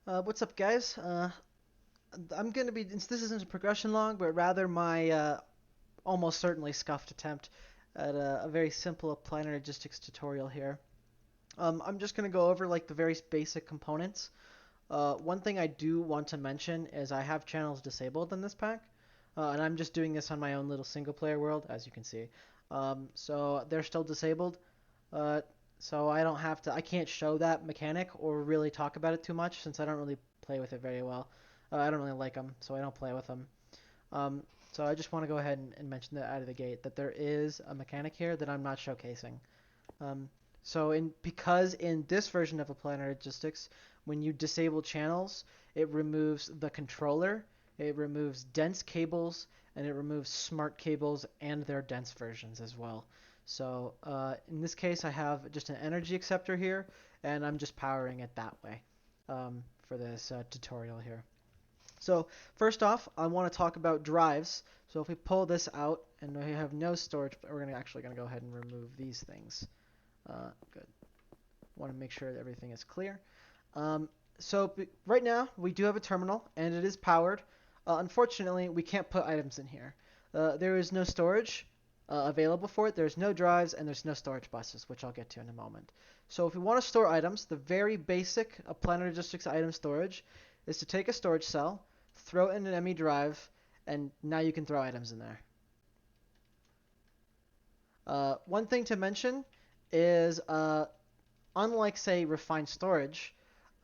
What's up, guys? I'm gonna be. This isn't a progression log, but rather my almost certainly scuffed attempt at a very simple applied energistics tutorial here. I'm just gonna go over like the very basic components. One thing I do want to mention is I have channels disabled in this pack, and I'm just doing this on my own little single player world, as you can see. So they're still disabled. Uh, so I don't have to. I can't show that mechanic or really talk about it too much since I don't really play with it very well. I don't really like them, so I don't play with them. Um, so I just want to go ahead and mention that out of the gate that there is a mechanic here that I'm not showcasing. Um, because in this version of Applied Energistics, when you disable channels, it removes the controller, it removes dense cables, and it removes smart cables and their dense versions as well. So in this case, I have just an energy acceptor here, and I'm just powering it that way for this tutorial here. So first off, I want to talk about drives. So if we pull this out and we have no storage, we're actually going to go ahead and remove these things. Good. Want to make sure that everything is clear. So right now we do have a terminal and it is powered. Unfortunately, we can't put items in here. There is no storage available for it. There's no drives and there's no storage buses, which I'll get to in a moment. So if we want to store items, the very basic Planar Logistics item storage is to take a storage cell, throw it in an ME drive, and now you can throw items in there. One thing to mention is unlike, say, refined storage,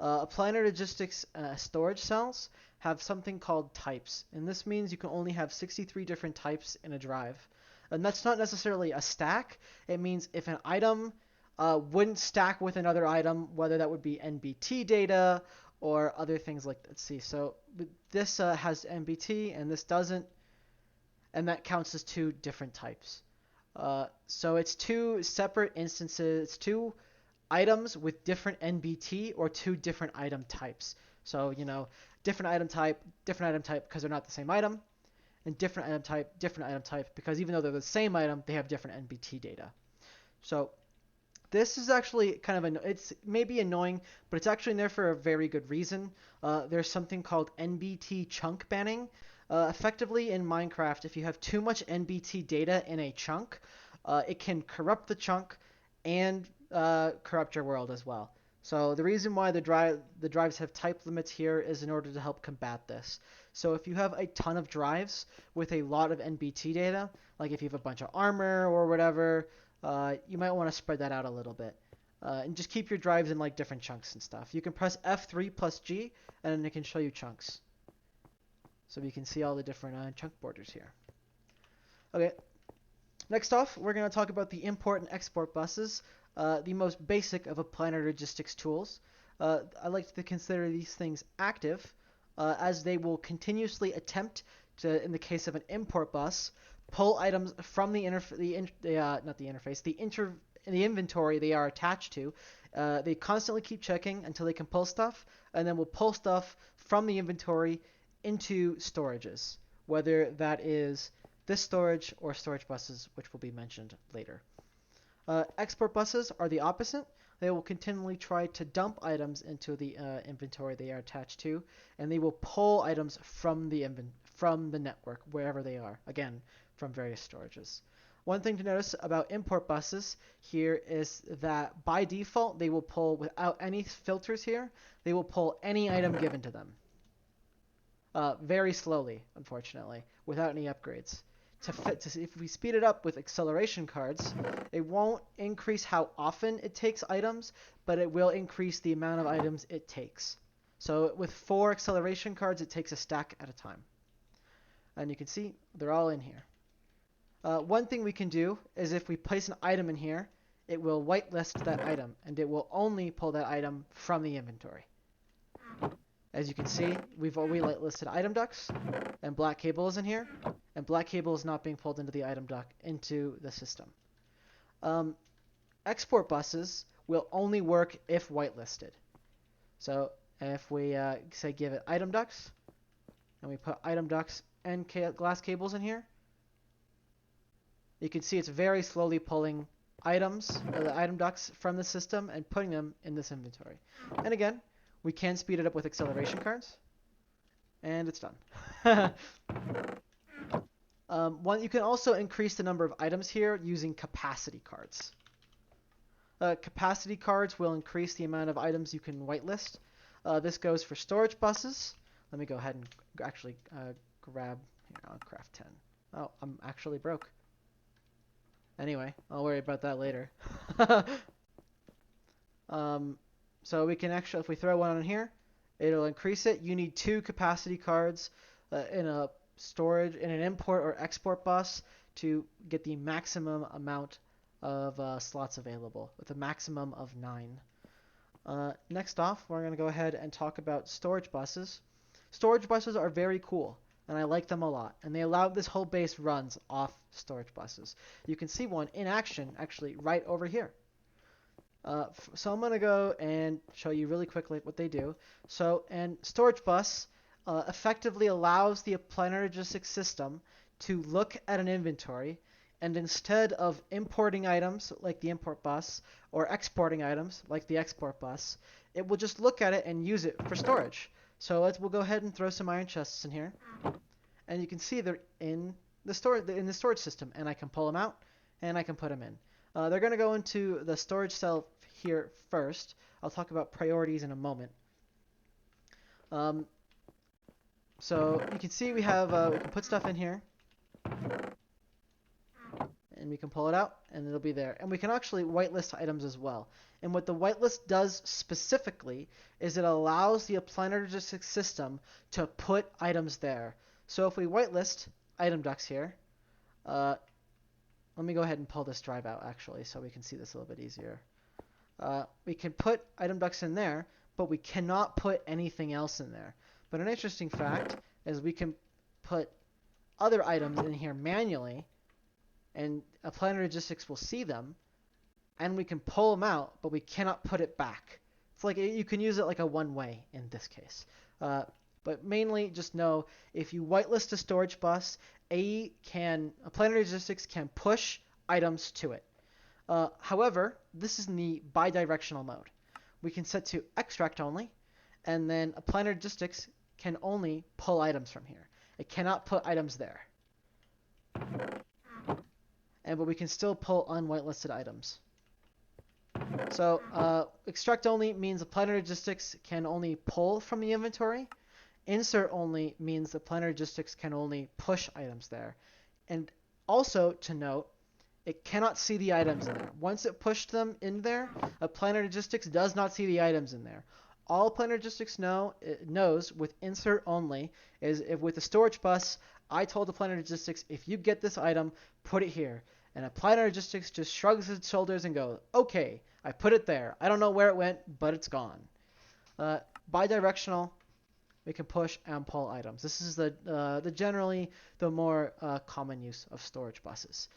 Applied Energistics storage cells have something called types, and this means you can only have 63 different types in a drive. And that's not necessarily a stack. It means if an item wouldn't stack with another item, whether that would be NBT data or other things like, let's see, so this has NBT and this doesn't, and that counts as two different types. So it's two separate instances, it's two items with different NBT or two different item types. So, different item type because they're not the same item, and different item type because even though they're the same item, they have different NBT data. So this is actually it's maybe annoying, but it's actually in there for a very good reason. There's something called NBT chunk banning. Effectively in Minecraft, if you have too much NBT data in a chunk, it can corrupt the chunk and corrupt your world as well. So the reason why the drives have type limits here is in order to help combat this. So if you have a ton of drives with a lot of NBT data, like if you have a bunch of armor or whatever, you might want to spread that out a little bit. And just keep your drives in like different chunks and stuff. You can press F3 plus G and then it can show you chunks. So you can see all the different chunk borders here. Okay, next off, we're going to talk about the import and export buses, the most basic of applied logistics tools. I like to consider these things active, as they will continuously attempt to, in the case of an import bus, pull items from the inventory they are attached to. They constantly keep checking until they can pull stuff, and then will pull stuff from the inventory into storages, whether that is this storage or storage buses, which will be mentioned later. Export buses are the opposite. They will continually try to dump items into the inventory they are attached to, and they will pull items from the network wherever they are. Again, from various storages. One thing to notice about import buses here is that by default they will pull without any filters here. They will pull any item given to them. Very slowly, unfortunately, without any upgrades. If we speed it up with acceleration cards, it won't increase how often it takes items, but it will increase the amount of items it takes. So with 4 acceleration cards, it takes a stack at a time. And you can see they're all in here. One thing we can do is if we place an item in here, it will whitelist that item, and it will only pull that item from the inventory. As you can see, we've already listed item ducts, and black cable is in here, and black cable is not being pulled into the item duct into the system. Export buses will only work if whitelisted. So if we say give it item ducts, and we put item ducts and glass cables in here, you can see it's very slowly pulling items, or the item ducts from the system and putting them in this inventory. And again, We can speed it up with acceleration cards. And it's done. You can also increase the number of items here using capacity cards. Capacity cards will increase the amount of items you can whitelist. This goes for storage buses. Let me go ahead and actually grab. Here, I'll craft 10. Oh, I'm actually broke. Anyway, I'll worry about that later. So we can actually, if we throw one on here, it'll increase it. You need 2 capacity cards in a storage, in an import or export bus to get the maximum amount of slots available, with a maximum of 9. Next off, we're going to go ahead and talk about storage buses. Storage buses are very cool, and I like them a lot, and they allow this whole base runs off storage buses. You can see one in action actually right over here. So I'm going to go and show you really quickly what they do. So, and storage bus effectively allows the Applied Energistics system to look at an inventory, and instead of importing items like the import bus or exporting items like the export bus, it will just look at it and use it for storage. So we'll go ahead and throw some iron chests in here, and you can see they're in the storage system, and I can pull them out and I can put them in. They're going to go into the storage cell here first. I'll talk about priorities in a moment. So you can see we have we can put stuff in here, and we can pull it out, and it'll be there. And we can actually whitelist items as well. And what the whitelist does specifically is it allows the Applied Energistics system to put items there. So if we whitelist item ducts here, let me go ahead and pull this drive out actually, so we can see this a little bit easier. We can put item ducts in there, but we cannot put anything else in there. But an interesting fact is we can put other items in here manually, and Applied Energistics will see them, and we can pull them out, but we cannot put it back. It's like you can use it like a one-way in this case. But mainly just know if you whitelist a storage bus, Applied Energistics can push items to it. However, this is in the bidirectional mode. We can set to extract only, and then Applied Energistics can only pull items from here. It cannot put items there. But we can still pull unwhitelisted items. So extract only means Applied Energistics can only pull from the inventory. Insert only means Applied Energistics can only push items there. And also to note, it cannot see the items in there. Once it pushed them in there, Applied Energistics does not see the items in there. All Applied Energistics knows with insert only is if with the storage bus, I told Applied Energistics, if you get this item, put it here. And Applied Energistics just shrugs its shoulders and goes, okay, I put it there. I don't know where it went, but it's gone. Bidirectional, we can push and pull items. This is the generally the more common use of storage buses.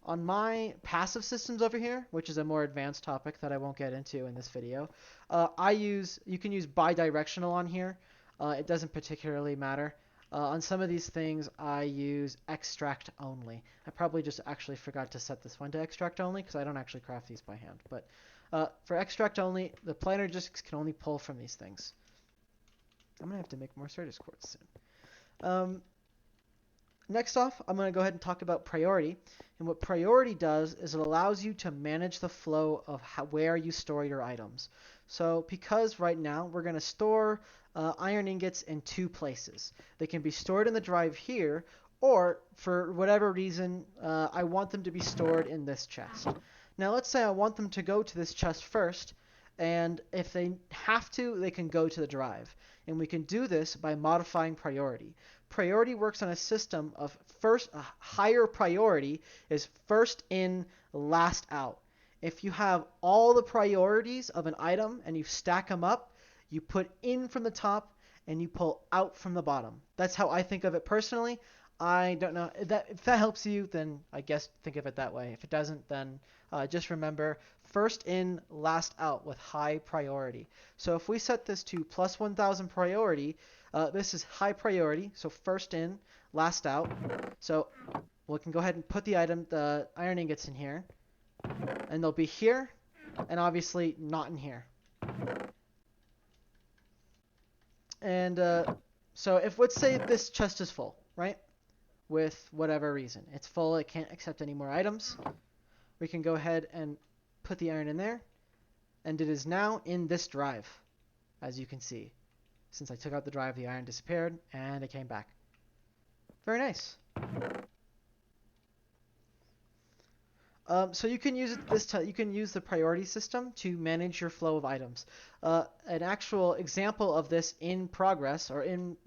On my passive systems over here, which is a more advanced topic that I won't get into in this video, you can use bidirectional on here. It doesn't particularly matter. On some of these things, I use extract only. I probably just actually forgot to set this one to extract only because I don't actually craft these by hand. But for extract only, the Applied Energistics can only pull from these things. I'm going to have to make more Certus quartz soon. Next off, I'm going to go ahead and talk about priority. And what priority does is it allows you to manage the flow of where you store your items. So because right now we're going to store iron ingots in 2 places. They can be stored in the drive here, or for whatever reason, I want them to be stored in this chest. Now let's say I want them to go to this chest first, and if they have to, they can go to the drive. And we can do this by modifying priority. Priority works on a system of higher priority is first in, last out. If you have all the priorities of an item and you stack them up, you put in from the top and you pull out from the bottom. That's how I think of it personally. I don't know if that helps you, then I guess think of it that way. If it doesn't, then just remember first in, last out with high priority. So if we set this to plus 1000 priority, this is high priority, so first in, last out. So we can go ahead and put the iron ingots in here, and they'll be here, and obviously not in here. And so if let's say this chest is full, right? With whatever reason. It's full, it can't accept any more items. We can go ahead and put the iron in there. And it is now in this drive, as you can see. Since I took out the drive, the iron disappeared, and it came back. Very nice. So you can use you can use the priority system to manage your flow of items. An actual example of this in progress, or in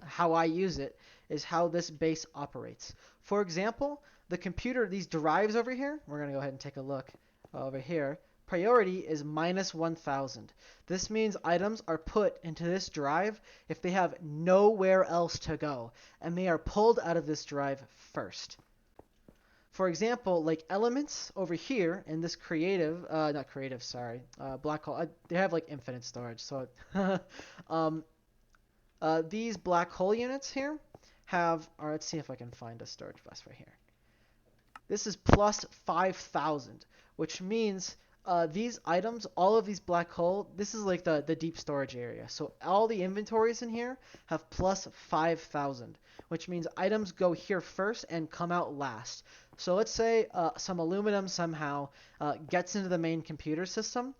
how I use it, is how this base operates. For example, the computer, these drives over here, we're gonna go ahead and take a look over here. Priority is -1000. This means items are put into this drive if they have nowhere else to go, and they are pulled out of this drive first. For example, like elements over here in this creative, not creative, sorry, black hole, they have like infinite storage. So these black hole units here have, or let's see if I can find a storage bus right here. This is plus 5000, which means these items, all of these black hole, this is like the deep storage area. So all the inventories in here have plus 5000, which means items go here first and come out last. So let's say some aluminum somehow gets into the main computer system,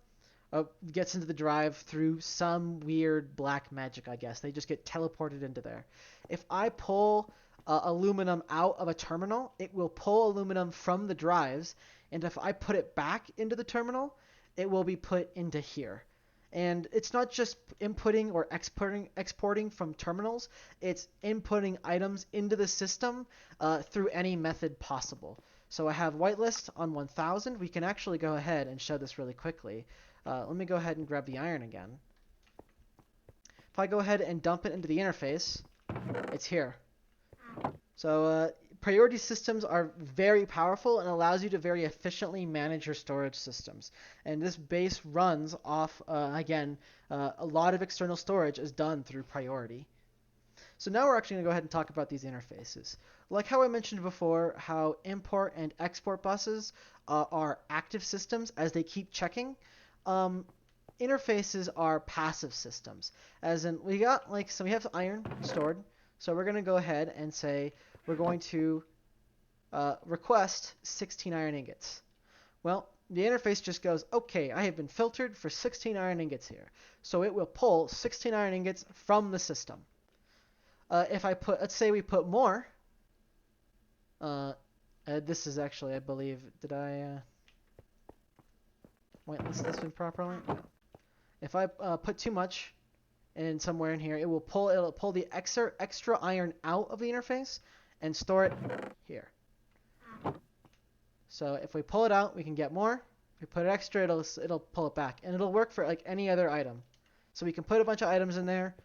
gets into the drive through some weird black magic, I guess. They just get teleported into there. If I pull aluminum out of a terminal, it will pull aluminum from the drives, and if I put it back into the terminal, it will be put into here. And it's not just inputting or exporting from terminals, it's inputting items into the system through any method possible. So I have whitelist on 1000. We can actually go ahead and show this really quickly. Let me go ahead and grab the iron again. If I go ahead and dump it into the interface, it's here. So priority systems are very powerful and allows you to very efficiently manage your storage systems. And this base runs off, again, a lot of external storage is done through priority. So now we're actually going to go ahead and talk about these interfaces. Like how I mentioned before, how import and export buses are active systems as they keep checking. Interfaces are passive systems, as in we have iron stored. So we're going to go ahead and say we're going to request 16 iron ingots. Well, the interface just goes, okay, I have been filtered for 16 iron ingots here. So it will pull 16 iron ingots from the system. If I put, let's say we put more. This is actually, I believe, did I whitelist this one properly? No. If I put too much in somewhere in here, it'll pull the extra iron out of the interface and store it here. So if we pull it out, we can get more. If we put it extra, it'll pull it back, and it'll work for like any other item. So we can put a bunch of items in there,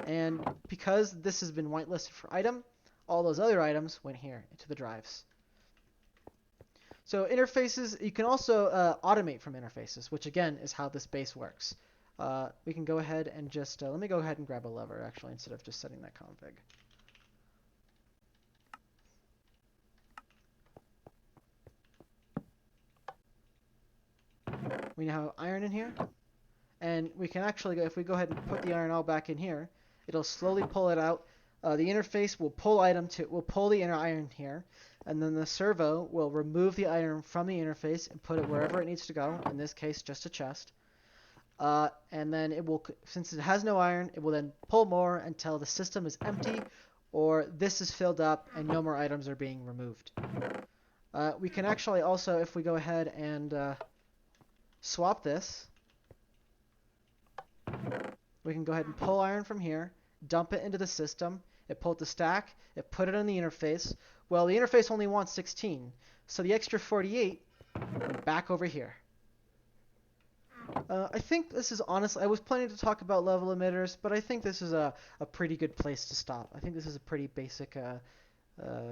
and because this has been whitelisted for item, all those other items went here into the drives. So interfaces, you can also automate from interfaces, which again is how this base works. We can go ahead and just, let me go ahead and grab a lever actually instead of just setting that config. We now have iron in here, and we can actually, if we go ahead and put the iron all back in here, it'll slowly pull it out. The interface will pull the inner iron here, and then the servo will remove the iron from the interface and put it wherever it needs to go, in this case just a chest. And then it will, since it has no iron, it will then pull more until the system is empty or this is filled up and no more items are being removed. We can actually also, if we go ahead and swap this, we can go ahead and pull iron from here, dump it into the system, it pulled the stack, it put it on the interface. Well, the interface only wants 16, so the extra 48 went back over here. I think this is honestly, I was planning to talk about level emitters, but I think this is a pretty good place to stop. I think this is a pretty basic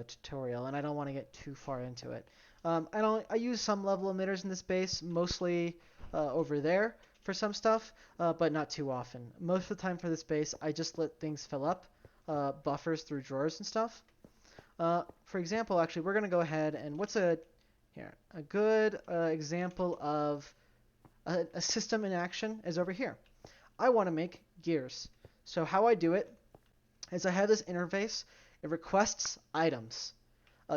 tutorial, and I don't want to get too far into it. I use some level emitters in this base, mostly over there for some stuff, but not too often. Most of the time for this base, I just let things fill up, buffers through drawers and stuff. For example, actually, we're going to go ahead and a good example of a system in action is over here. I want to make gears. So how I do it is I have this interface. It requests items.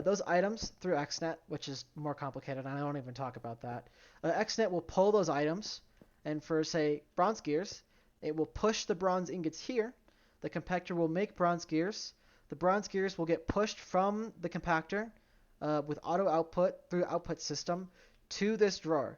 Those items through XNet, which is more complicated, and I don't even talk about that. XNet will pull those items, and for, say, bronze gears, it will push the bronze ingots here. The compactor will make bronze gears. The bronze gears will get pushed from the compactor with auto output through output system to this drawer.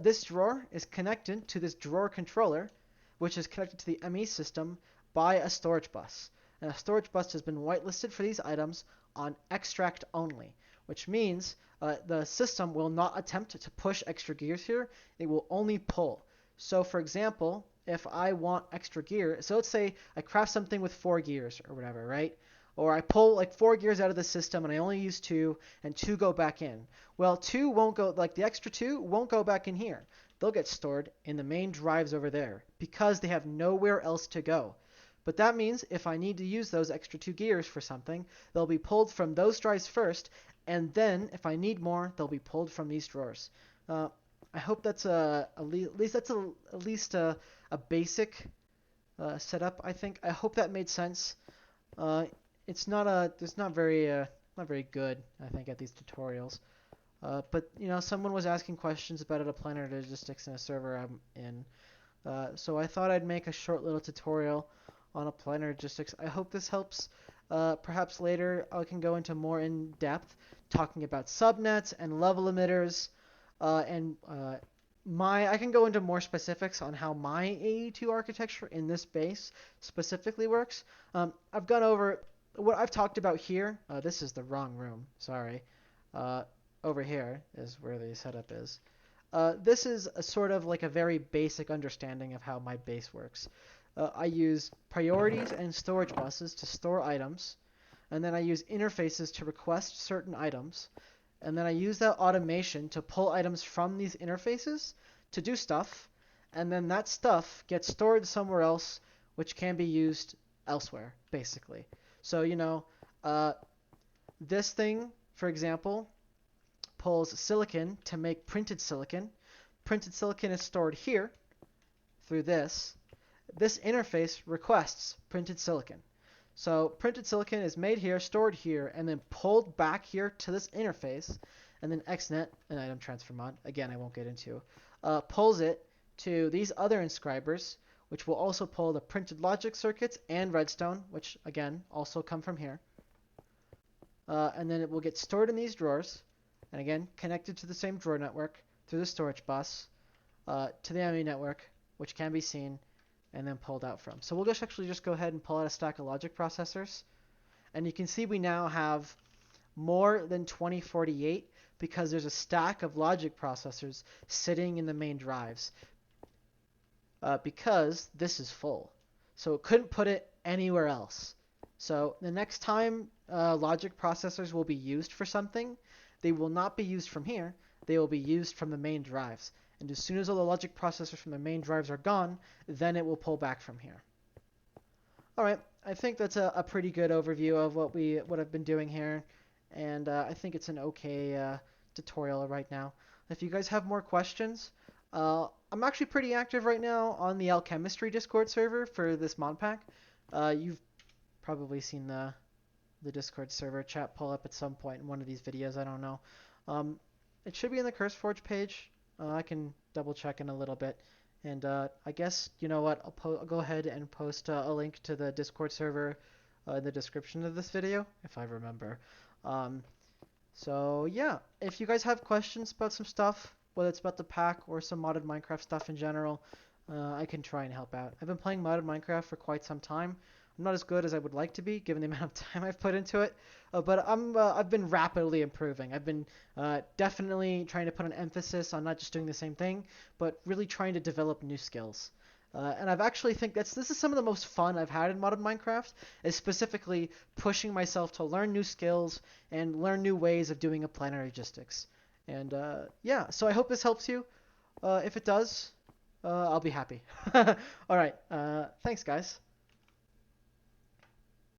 This drawer is connected to this drawer controller, which is connected to the ME system by a storage bus. And a storage bus has been whitelisted for these items on extract only, which means the system will not attempt to push extra gears here. It will only pull. So for example, if I want extra gear, so let's say I craft something with 4 gears or whatever, right? Or I pull like 4 gears out of the system and I only use 2 and 2 go back in. Well, 2 won't go, like the extra 2 won't go back in here. They'll get stored in the main drives over there because they have nowhere else to go. But that means if I need to use those extra 2 gears for something, they'll be pulled from those drives first, and then if I need more, they'll be pulled from these drawers. I hope that's at least a basic setup. I think I hope that made sense. It's not very good, I think, at these tutorials. But someone was asking questions about it, a planar logistics in a server I'm in. So I thought I'd make a short little tutorial on a planar logistics. I hope this helps. Perhaps later I can go into more in depth talking about subnets and level emitters, I can go into more specifics on how my AE2 architecture in this base specifically works. I've gone over what I've talked about here. This is the wrong room. Sorry. Over here is where the setup is. This is a sort of like a very basic understanding of how my base works. I use priorities and storage buses to store items, and then I use interfaces to request certain items, and then I use that automation to pull items from these interfaces to do stuff, and then that stuff gets stored somewhere else, which can be used elsewhere, basically. So, this thing, for example, pulls silicon to make printed silicon. Printed silicon is stored here through this. This interface requests printed silicon. So printed silicon is made here, stored here, and then pulled back here to this interface. And then XNet, an item transfer mod, again I won't get into, pulls it to these other inscribers, which will also pull the printed logic circuits and redstone, which again also come from here. And then it will get stored in these drawers, and again connected to the same drawer network through the storage bus to the ME network, which can be seen and then pulled out from. So we'll just go ahead and pull out a stack of logic processors. And you can see we now have more than 2048 because there's a stack of logic processors sitting in the main drives because this is full. So it couldn't put it anywhere else. So the next time logic processors will be used for something, they will not be used from here. They will be used from the main drives. And as soon as all the logic processors from the main drives are gone, then it will pull back from here. All right, I think that's a pretty good overview of what I've been doing here, and I think it's an okay tutorial right now. If you guys have more questions, I'm actually pretty active right now on the Alchemistry Discord server for this mod pack. You've probably seen the Discord server chat pull up at some point in one of these videos. I don't know. It should be in the CurseForge page. I can double check in a little bit. And I guess, you know what, I'll go ahead and post a link to the Discord server in the description of this video, if I remember. So yeah, if you guys have questions about some stuff, whether it's about the pack or some modded Minecraft stuff in general, I can try and help out. I've been playing modded Minecraft for quite some time. I'm not as good as I would like to be, given the amount of time I've put into it, but I've been rapidly improving. I've been definitely trying to put an emphasis on not just doing the same thing, but really trying to develop new skills. And I've actually think this is some of the most fun I've had in modded Minecraft, is specifically pushing myself to learn new skills and learn new ways of doing a planar logistics. And yeah, so I hope this helps you. If it does, I'll be happy. All right, thanks guys.